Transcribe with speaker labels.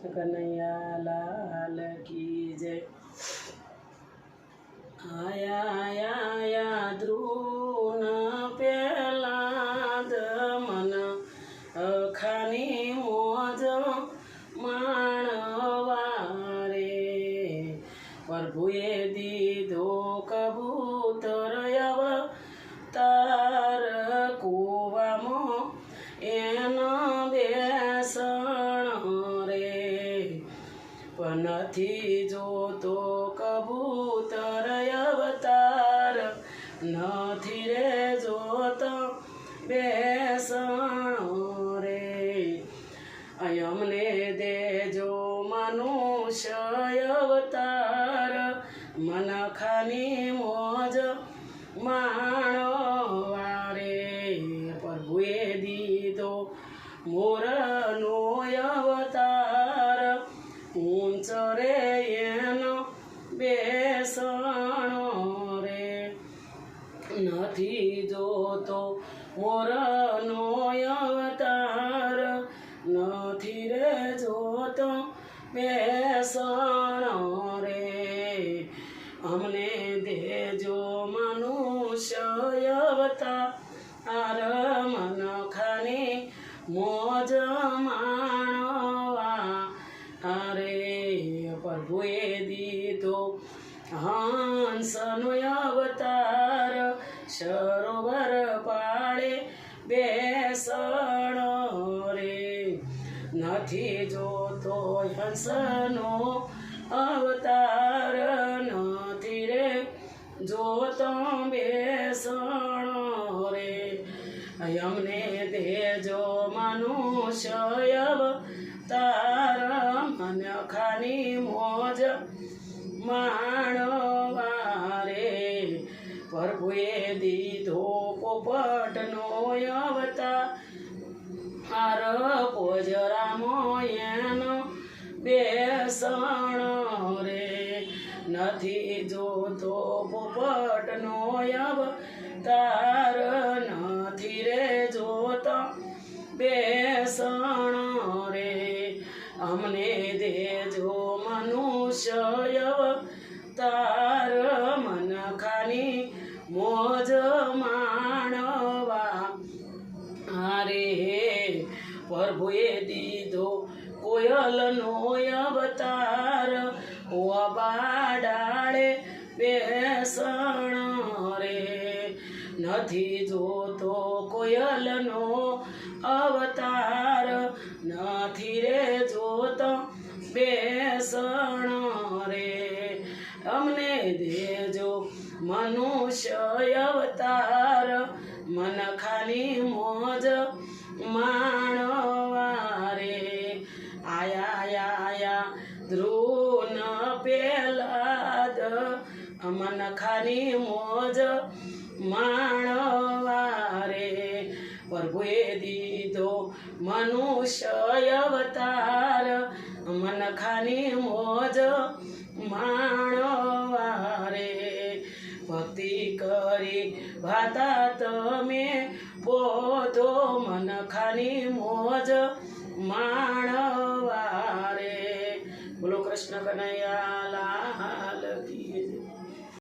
Speaker 1: કનૈયા લાલ કી જય। આયા આયા ધ્રુન પેલાદ મન અખાની મોજ માણવારે। પ્રભુએ દીધો કબૂતર અવતાર કૂવામાં એનો બેસણ રે। પણ નથી જોતો કબૂતર અવતાર, નથી રે જોતો બેસણ રે। અમને દેજો મનુષ્ય અવતાર, મનખાની મોજ માણવારે। પ્રભુએ દીધો મોરનો અવતાર, ઊંચ રે એનો બેસણ રે। નથી જોતો મોરનો અવતાર, નથી રે જોતો બેસણ રે। અમને દેજો મનુષ્ય અવતાર, મનખાની મોજ માણવારે। પ્રભુએ દીધો હંસનો અવતાર, સરોવર પાળે બેસણ રે। નથી જોતો હંસનો અવતાર, નથી રે જોતો બેસણ રે। અમને દેજો મનુષ્ય અવતાર, મનખાની મોજ માણવારે। પ્રભુએ દીધો પોપટનો અવતાર, પોજરામાં એનો બેસણ રે। નથી જોતો પોપટનો અવતાર, નથી રે જોતો બેસણ રે। અમને દેજો મનુષ્ય અવતાર, મનખાની મોજ માણવારે। પ્રભુએ દીધો કોયલનો અવતાર, ઓબાડાળે બેસણ રે। નથી જોતો કોયલનો અવતાર, નથી રે જોતો બેસણ રે। અમને દેજો મનુષ્ય અવતાર, મનખાની મોજ માણવારે। આયા આયા ધ્રુન પેલાદ, મનખાની મોજ માણવારે। પ્રભુએ દીધો મનુષ્ય અવતાર, મનખાની મોજ માણવારે। ભક્તિ કરી ભાતા તમે પોધો, મનખાની મોજ માણવારે। બોલો કૃષ્ણ કનૈયા લાલ।